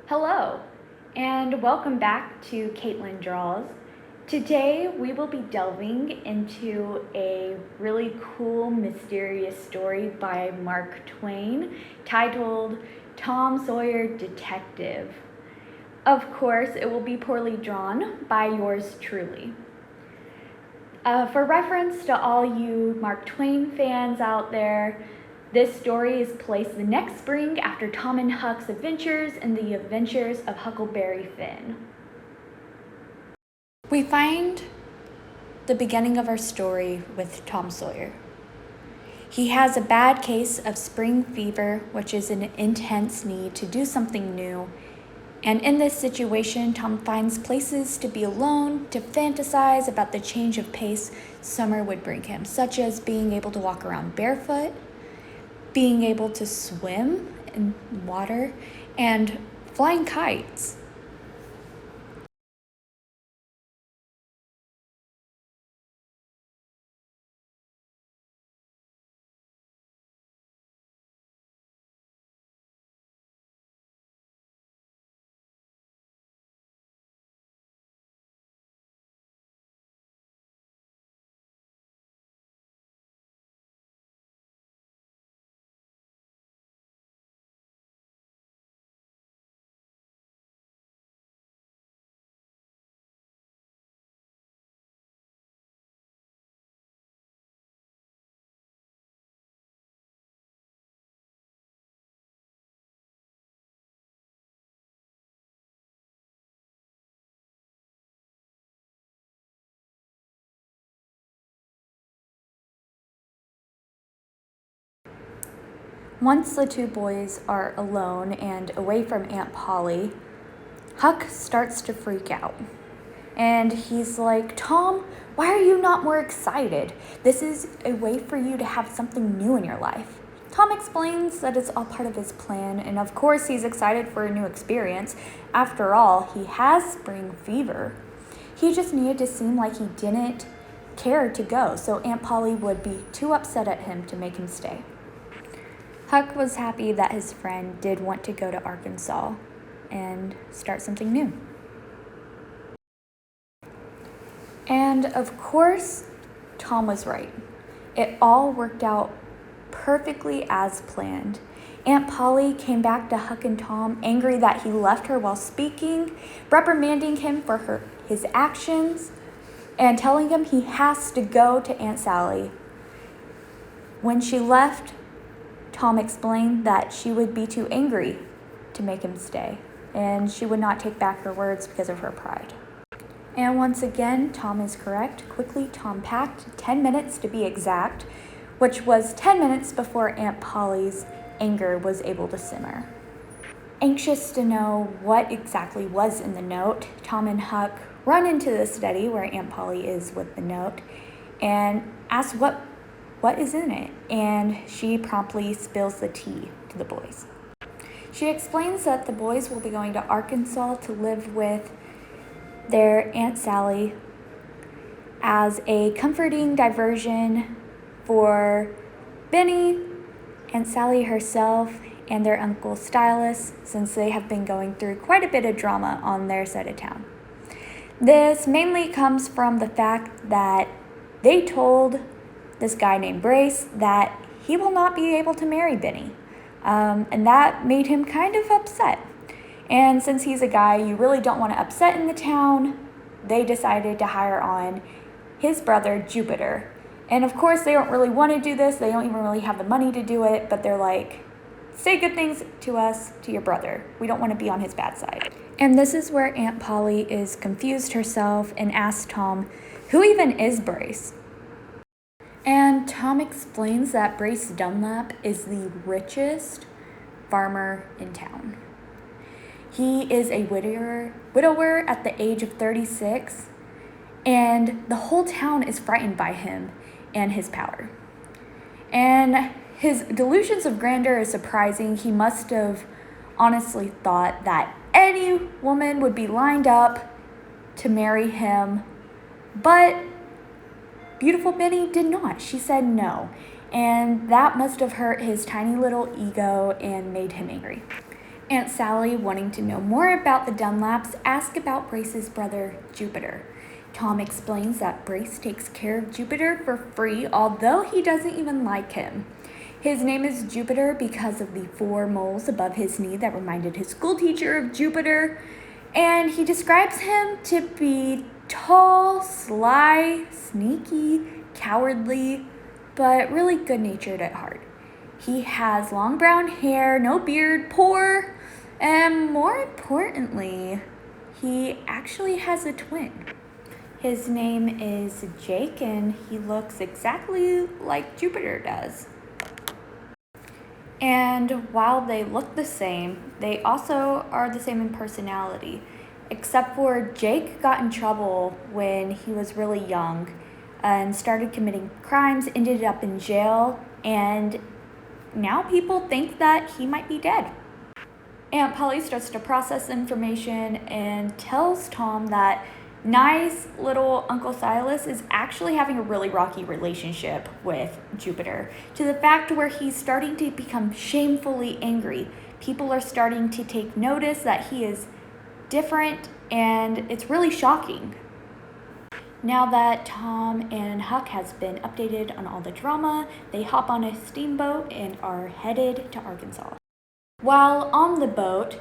Hello, and welcome back to Katelynn Draws. Today we will be delving into a really cool, mysterious story by Mark Twain titled Tom Sawyer Detective. Of course, it will be poorly drawn by yours truly. For reference to all you Mark Twain fans out there, this story is placed the next spring after Tom and Huck's adventures and the adventures of Huckleberry Finn. We find the beginning of our story with Tom Sawyer. He has a bad case of spring fever, which is an intense need to do something new. And in this situation, Tom finds places to be alone, to fantasize about the change of pace summer would bring him, such as being able to walk around barefoot, being able to swim in water, and flying kites. Once the two boys are alone and away from Aunt Polly, Huck starts to freak out. And he's like, Tom, why are you not more excited? This is a way for you to have something new in your life. Tom explains that it's all part of his plan, and of course he's excited for a new experience. After all, he has spring fever. He just needed to seem like he didn't care to go, so Aunt Polly would be too upset at him to make him stay. Huck was happy that his friend did want to go to Arkansas and start something new. And of course, Tom was right. It all worked out perfectly as planned. Aunt Polly came back to Huck and Tom, angry that he left her while speaking, reprimanding him for his actions, and telling him he has to go to Aunt Sally. When she left, Tom explained that she would be too angry to make him stay, and she would not take back her words because of her pride. And once again, Tom is correct. Quickly, Tom packed, 10 minutes to be exact, which was 10 minutes before Aunt Polly's anger was able to simmer. Anxious to know what exactly was in the note, Tom and Huck run into the study where Aunt Polly is with the note and ask what is in it, and she promptly spills the tea to the boys. She explains that the boys will be going to Arkansas to live with their Aunt Sally as a comforting diversion for Benny, Aunt Sally herself, and their Uncle Stylus, since they have been going through quite a bit of drama on their side of town. This mainly comes from the fact that they told this guy named Brace that he will not be able to marry Benny, and that made him kind of upset. And since he's a guy you really don't want to upset in the town, they decided to hire on his brother Jupiter. And of course they don't really want to do this, they don't even really have the money to do it, but they're like, say good things to us, to your brother. We don't want to be on his bad side. And this is where Aunt Polly is confused herself and asks Tom, who even is Brace? And Tom explains that Brace Dunlap is the richest farmer in town. He is a widower at the age of 36, and the whole town is frightened by him and his power. And his delusions of grandeur is surprising. He must have honestly thought that any woman would be lined up to marry him, but beautiful Benny did not. She said no, and that must have hurt his tiny little ego and made him angry. Aunt Sally, wanting to know more about the Dunlaps, asks about Brace's brother, Jupiter. Tom explains that Brace takes care of Jupiter for free, although he doesn't even like him. His name is Jupiter because of the 4 moles above his knee that reminded his schoolteacher of Jupiter, and he describes him to be tall, sly, sneaky, cowardly, but really good-natured at heart. He has long brown hair, no beard, poor, and more importantly, he actually has a twin. His name is Jake, and he looks exactly like Jupiter does. And while they look the same, they also are the same in personality, except for Jake got in trouble when he was really young and started committing crimes, ended up in jail, and now people think that he might be dead. Aunt Polly starts to process information and tells Tom that nice little Uncle Silas is actually having a really rocky relationship with Jupiter, to the fact where he's starting to become shamefully angry. People are starting to take notice that he is different, and it's really shocking. Now that Tom and Huck has been updated on all the drama, they hop on a steamboat and are headed to Arkansas. While on the boat,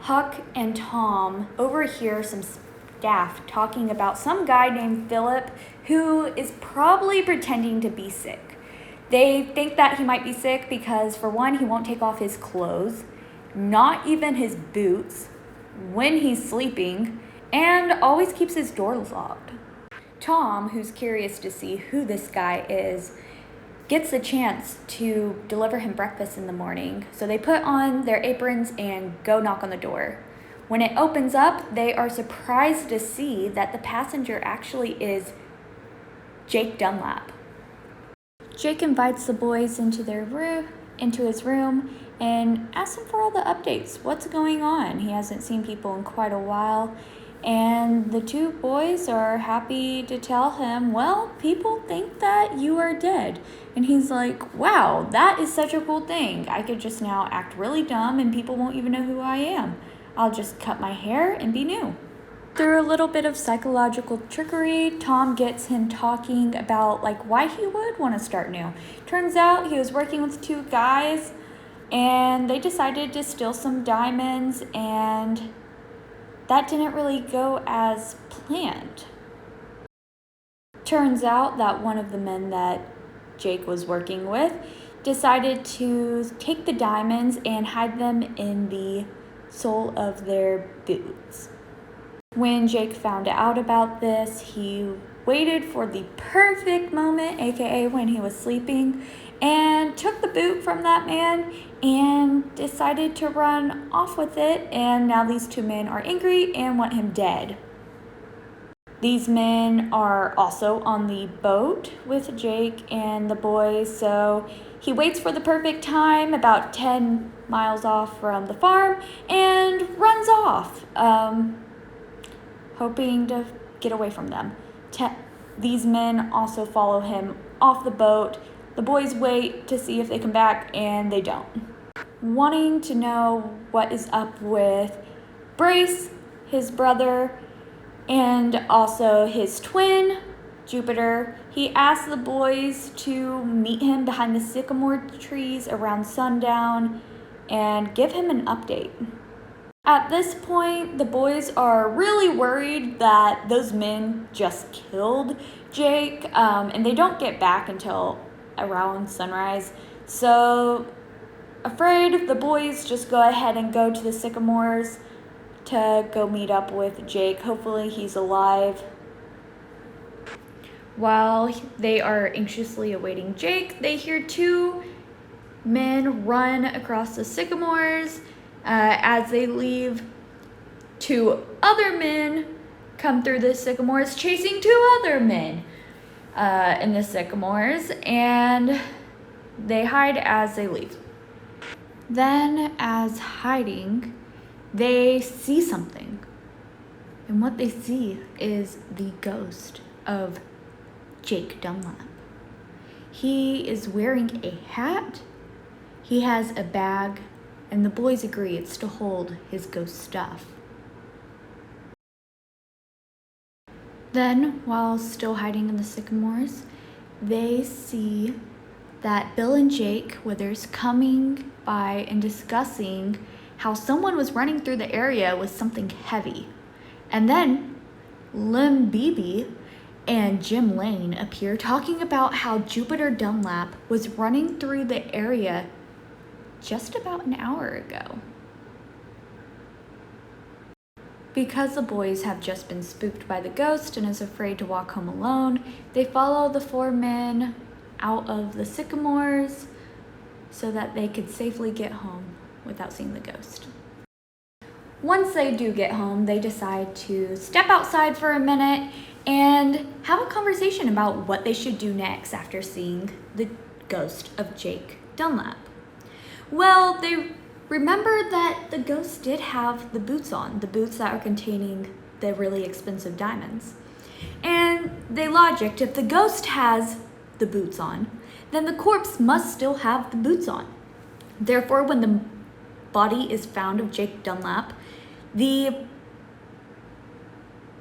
Huck and Tom overhear some staff talking about some guy named Philip who is probably pretending to be sick. They think that he might be sick because, for one, he won't take off his clothes, not even his boots, when he's sleeping, and always keeps his doors locked. Tom, who's curious to see who this guy is, gets the chance to deliver him breakfast in the morning. So they put on their aprons and go knock on the door. When it opens up, they are surprised to see that the passenger actually is Jake Dunlap. Jake invites the boys into his room and asks them for all the updates. What's going on? He hasn't seen people in quite a while. And the 2 boys are happy to tell him, well, people think that you are dead. And he's like, wow, that is such a cool thing. I could just now act really dumb and people won't even know who I am. I'll just cut my hair and be new. Through a little bit of psychological trickery, Tom gets him talking about why he would want to start new. Turns out he was working with 2 guys and they decided to steal some diamonds, and that didn't really go as planned. Turns out that one of the men that Jake was working with decided to take the diamonds and hide them in the sole of their boots. When Jake found out about this, he waited for the perfect moment, aka when he was sleeping, and took the boot from that man and decided to run off with it, and now these 2 men are angry and want him dead. These men are also on the boat with Jake and the boys, so he waits for the perfect time about 10 miles off from the farm and runs off, hoping to get away from them. These men also follow him off the boat. The boys wait to see if they come back, and they don't. Wanting to know what is up with Brace, his brother, and also his twin, Jupiter, he asks the boys to meet him behind the sycamore trees around sundown and give him an update. At this point, the boys are really worried that those men just killed Jake, and they don't get back until around sunrise. So, afraid, the boys just go ahead and go to the sycamores to go meet up with Jake. Hopefully he's alive. While they are anxiously awaiting Jake, they hear 2 men run across the sycamores. As they leave, 2 other men come through the sycamores chasing 2 other men in the sycamores, and they hide as they leave. Then, as hiding, they see something, and what they see is the ghost of Jake Dunlap. He is wearing a hat, he has a bag, and the boys agree it's to hold his ghost stuff. Then, while still hiding in the sycamores, they see that Bill and Jake Withers coming by and discussing how someone was running through the area with something heavy. And then Lim Beebe and Jim Lane appear talking about how Jupiter Dunlap was running through the area just about an hour ago. Because the boys have just been spooked by the ghost and is afraid to walk home alone, they follow the four men out of the sycamores so that they could safely get home without seeing the ghost. Once they do get home, they decide to step outside for a minute and have a conversation about what they should do next after seeing the ghost of Jake Dunlap. Well, they remember that the ghost did have the boots on, the boots that are containing the really expensive diamonds. And they logicked, if the ghost has the boots on, then the corpse must still have the boots on. Therefore, when the body is found of Jake Dunlap, the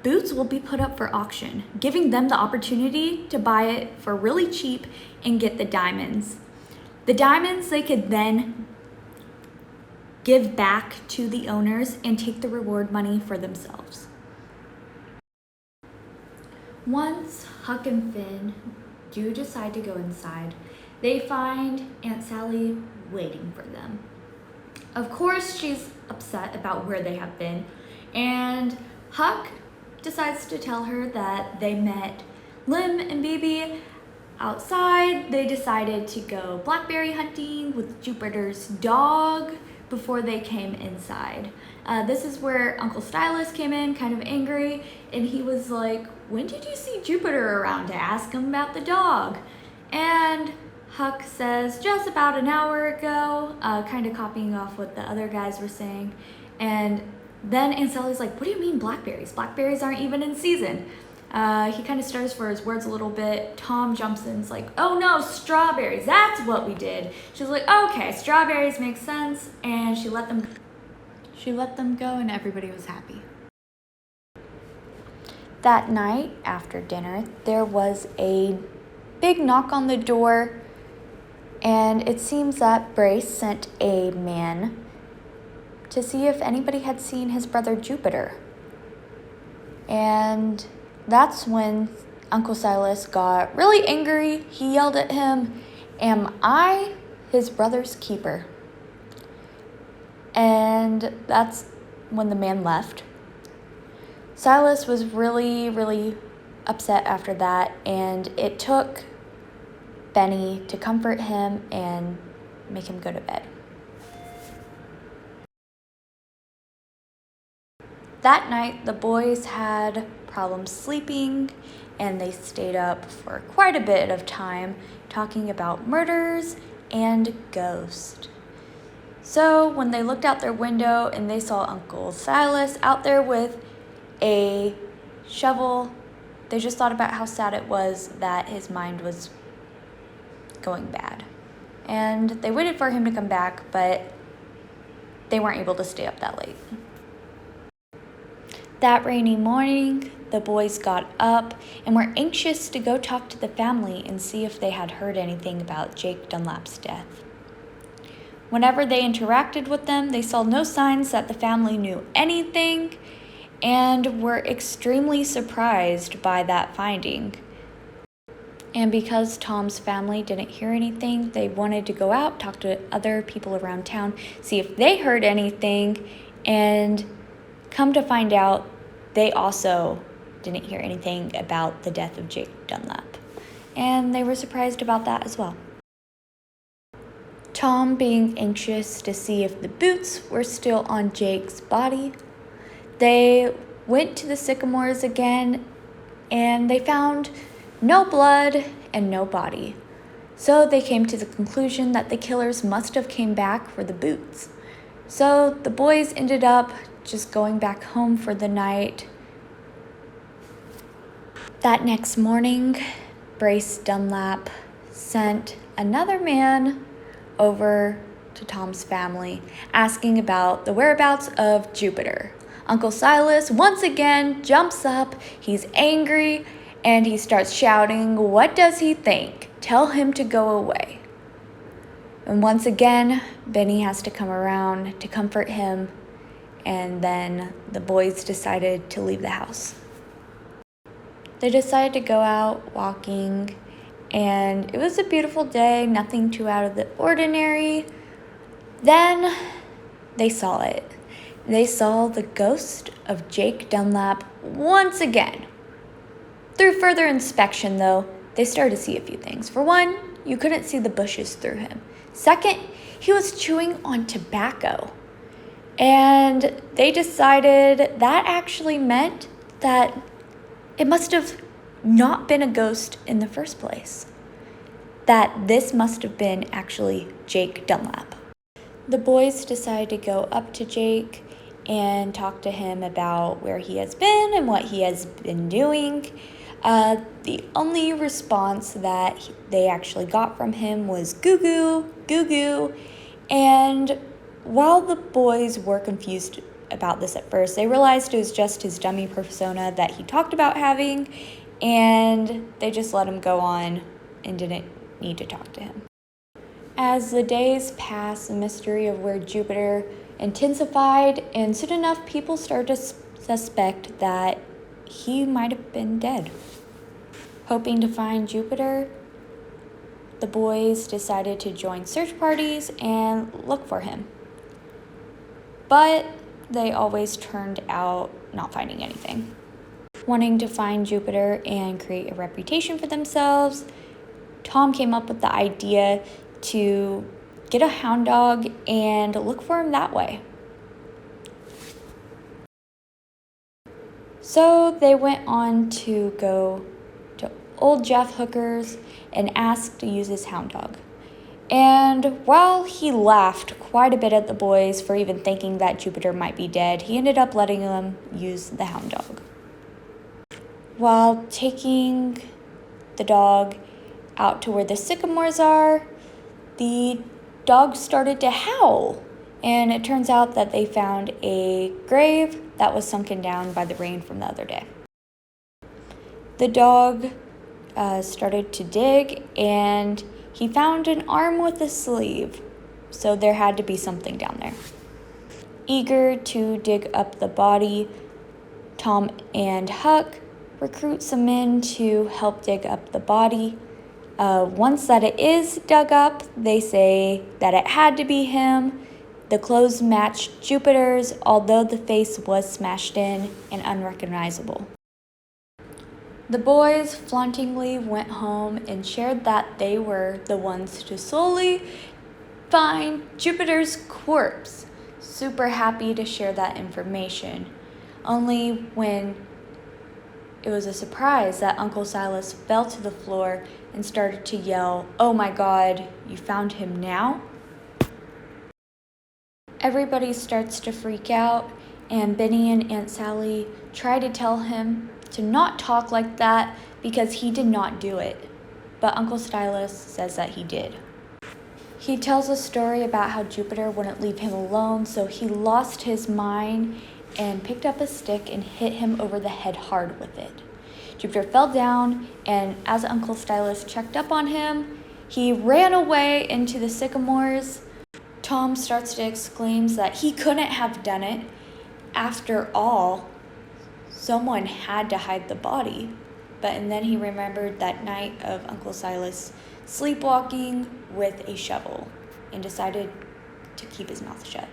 boots will be put up for auction, giving them the opportunity to buy it for really cheap and get the diamonds. The diamonds they could then give back to the owners and take the reward money for themselves. Once Huck and Finn do decide to go inside, they find Aunt Sally waiting for them. Of course, she's upset about where they have been, and Huck decides to tell her that they met Lim and Bibi outside. They decided to go blackberry hunting with Jupiter's dog before they came inside. This is where Uncle Stylus came in, kind of angry, and he was like, "When did you see Jupiter around?" to ask him about the dog. And Huck says, "Just about an hour ago," kind of copying off what the other guys were saying. And then Aunt Sally's like, "What do you mean blackberries? Blackberries aren't even in season." He kind of stutters for his words a little bit. Tom jumps in and is like, "Oh no, strawberries, that's what we did." She's like, "Okay, strawberries make sense," and she let them go and everybody was happy. That night after dinner, there was a big knock on the door, and it seems that Brace sent a man to see if anybody had seen his brother Jupiter. And that's when Uncle Silas got really angry. He yelled at him, "Am I his brother's keeper?" And that's when the man left. Silas was really, really upset after that, and it took Benny to comfort him and make him go to bed. That night, the boys had problems sleeping, and they stayed up for quite a bit of time talking about murders and ghosts. So when they looked out their window and they saw Uncle Silas out there with a shovel, they just thought about how sad it was that his mind was going bad. And they waited for him to come back, but they weren't able to stay up that late. That rainy morning, the boys got up and were anxious to go talk to the family and see if they had heard anything about Jake Dunlap's death. Whenever they interacted with them, they saw no signs that the family knew anything and were extremely surprised by that finding. And because Tom's family didn't hear anything, they wanted to go out, talk to other people around town, see if they heard anything, and come to find out, they also didn't hear anything about the death of Jake Dunlap. And they were surprised about that as well. Tom, being anxious to see if the boots were still on Jake's body, they went to the sycamores again, and they found no blood and no body. So they came to the conclusion that the killers must have came back for the boots. So the boys ended up just going back home for the night. That next morning, Brace Dunlap sent another man over to Tom's family, asking about the whereabouts of Jupiter. Uncle Silas once again jumps up, he's angry, and he starts shouting, "What does he think? Tell him to go away." And once again, Benny has to come around to comfort him, and then the boys decided to leave the house. They decided to go out walking, and it was a beautiful day, nothing too out of the ordinary. Then they saw it. They saw the ghost of Jake Dunlap once again. Through further inspection, though, they started to see a few things. For one, you couldn't see the bushes through him. Second, he was chewing on tobacco. And they decided that actually meant that it must have not been a ghost in the first place. That this must have been actually Jake Dunlap. The boys decided to go up to Jake and talk to him about where he has been and what he has been doing. The only response that they actually got from him was goo goo, goo goo. And while the boys were confused about this at first, they realized it was just his dummy persona that he talked about having, and they just let him go on and didn't need to talk to him. As the days passed, the mystery of where Jupiter intensified, and soon enough people started to suspect that he might have been dead. Hoping to find Jupiter, the boys decided to join search parties and look for him. But they always turned out not finding anything. Wanting to find Jupiter and create a reputation for themselves, Tom came up with the idea to get a hound dog and look for him that way. So they went on to go to old Jeff Hooker's and asked to use his hound dog. And while he laughed quite a bit at the boys for even thinking that Jupiter might be dead, he ended up letting them use the hound dog. While taking the dog out to where the sycamores are, the dog started to howl, and it turns out that they found a grave that was sunken down by the rain from the other day. The dog started to dig, and he found an arm with a sleeve, so there had to be something down there. Eager to dig up the body, Tom and Huck recruit some men to help dig up the body. Once that it is dug up, they say that it had to be him. The clothes matched Jupiter's, although the face was smashed in and unrecognizable. The boys flauntingly went home and shared that they were the ones to solely find Jupiter's corpse. Super happy to share that information. Only when it was a surprise that Uncle Silas fell to the floor and started to yell, "Oh my God, you found him now?" Everybody starts to freak out, and Benny and Aunt Sally try to tell him to not talk like that because he did not do it. But Uncle Silas says that he did. He tells a story about how Jupiter wouldn't leave him alone, so he lost his mind and picked up a stick and hit him over the head hard with it. Jupiter fell down, and as Uncle Silas checked up on him, he ran away into the sycamores. Tom starts to exclaim that he couldn't have done it. After all, someone had to hide the body. And then he remembered that night of Uncle Silas sleepwalking with a shovel and decided to keep his mouth shut.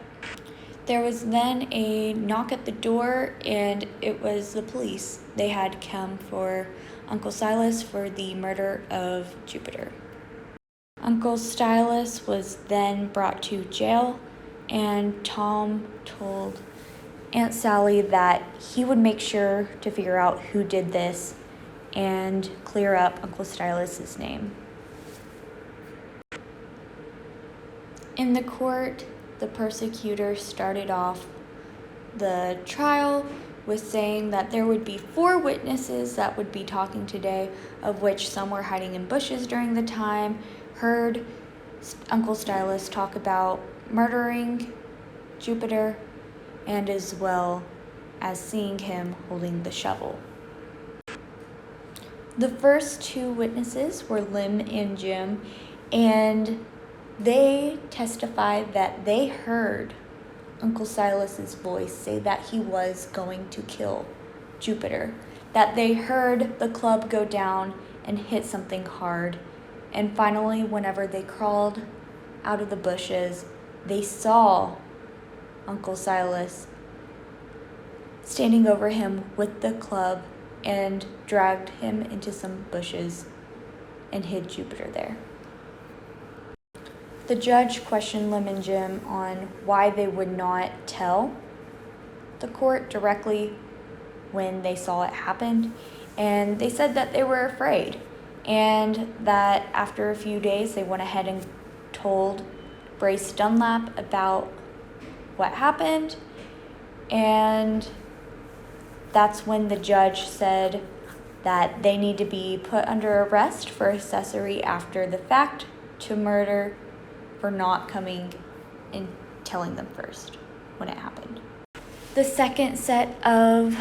There was then a knock at the door, and it was the police. They had come for Uncle Silas for the murder of Jupiter. Uncle Silas was then brought to jail, and Tom told Aunt Sally that he would make sure to figure out who did this and clear up Uncle Silas's name. In the court, the prosecutor started off the trial with saying that there would be 4 witnesses that would be talking today, of which some were hiding in bushes during the time, heard Uncle Silas talk about murdering Jupiter, and as well as seeing him holding the shovel. The first two witnesses were Lynn and Jim, and they testified that they heard Uncle Silas's voice say that he was going to kill Jupiter, that they heard the club go down and hit something hard, and finally, whenever they crawled out of the bushes, they saw Uncle Silas standing over him with the club and dragged him into some bushes and hid Jupiter there. The judge questioned Lim and Jim on why they would not tell the court directly when they saw it happen, and they said that they were afraid, and that after a few days they went ahead and told Brace Dunlap about what happened, and that's when the judge said that they need to be put under arrest for accessory after the fact to murder for not coming and telling them first when it happened. The second set of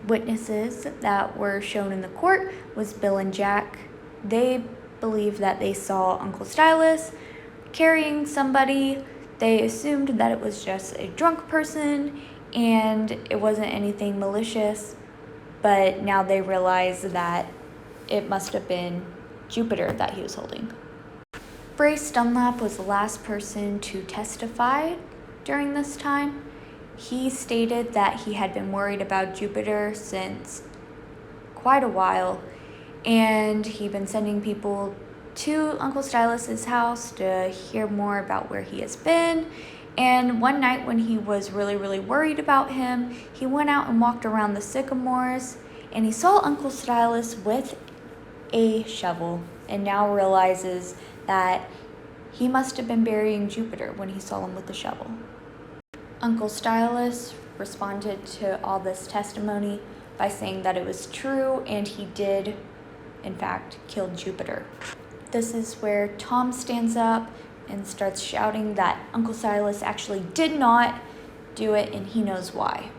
witnesses that were shown in the court was Bill and Jack. They believed that they saw Uncle Silas carrying somebody. They assumed that it was just a drunk person and it wasn't anything malicious, but now they realize that it must have been Jupiter that he was holding. Brace Dunlap was the last person to testify during this time. He stated that he had been worried about Jupiter since quite a while, and he'd been sending people to Uncle Silas's house to hear more about where he has been. And one night when he was really worried about him, he went out and walked around the sycamores, and he saw Uncle Silas with a shovel, and now realizes that he must have been burying Jupiter when he saw him with the shovel. Uncle Silas responded to all this testimony by saying that it was true and he did, in fact, kill Jupiter. This is where Tom stands up and starts shouting that Uncle Silas actually did not do it and he knows why.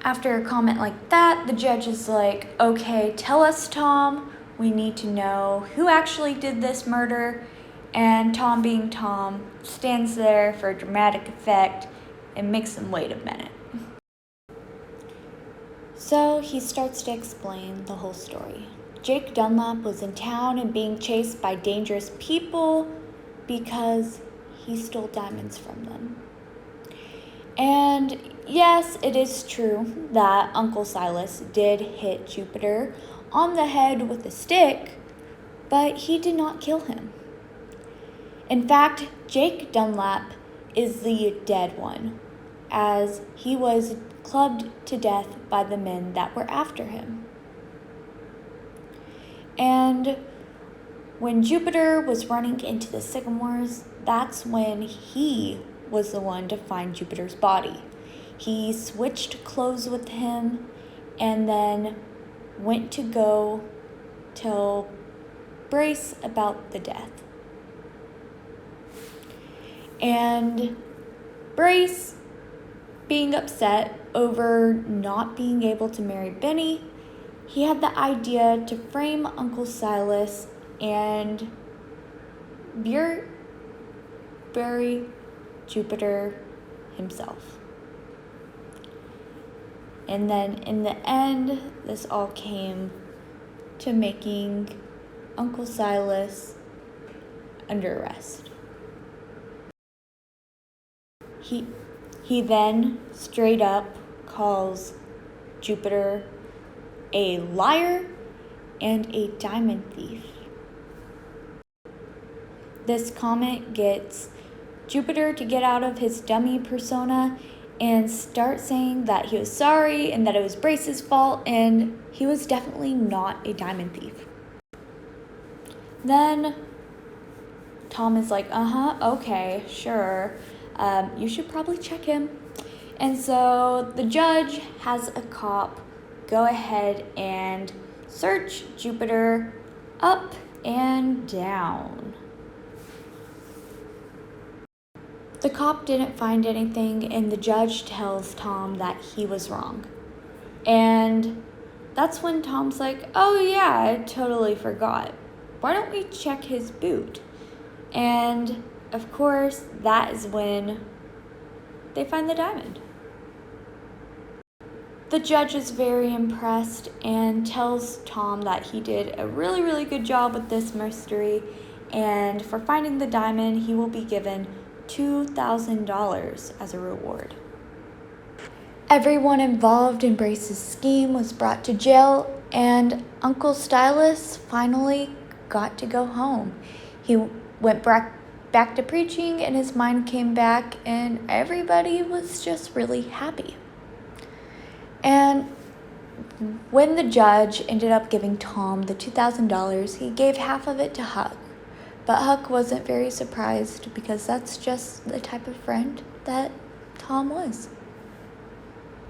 After a comment like that, the judge is like, okay, tell us, Tom. We need to know who actually did this murder. And Tom, being Tom, stands there for dramatic effect and makes them wait a minute. So he starts to explain the whole story. Jake Dunlap was in town and being chased by dangerous people because he stole diamonds from them. And yes, it is true that Uncle Silas did hit Jupiter on the head with a stick, but he did not kill him. In fact, Jake Dunlap is the dead one, as he was clubbed to death by the men that were after him. And when Jupiter was running into the sycamores, that's when he was the one to find Jupiter's body. He switched clothes with him and then went to go tell Brace about the death. And Brace, being upset over not being able to marry Benny, he had the idea to frame Uncle Silas and bury Jupiter himself. And then in the end, this all came to making Uncle Silas under arrest. He then straight up calls Jupiter a liar and a diamond thief. This comment gets Jupiter to get out of his dummy persona and start saying that he was sorry and that it was Brace's fault and he was definitely not a diamond thief. Then Tom is like, okay, sure. You should probably check him. And so the judge has a cop go ahead and search Jupiter up and down. The cop didn't find anything, and the judge tells Tom that he was wrong. And that's when Tom's like, oh yeah, I totally forgot. Why don't we check his boot? And of course, that is when they find the diamond. The judge is very impressed and tells Tom that he did a really, really good job with this mystery, and for finding the diamond, he will be given $2,000 as a reward. Everyone involved in Brace's scheme was brought to jail, and Uncle Stylus finally got to go home. He went back to preaching, and his mind came back, and everybody was just really happy. And when the judge ended up giving Tom the $2,000, he gave half of it to Huck. But Huck wasn't very surprised because that's just the type of friend that Tom was.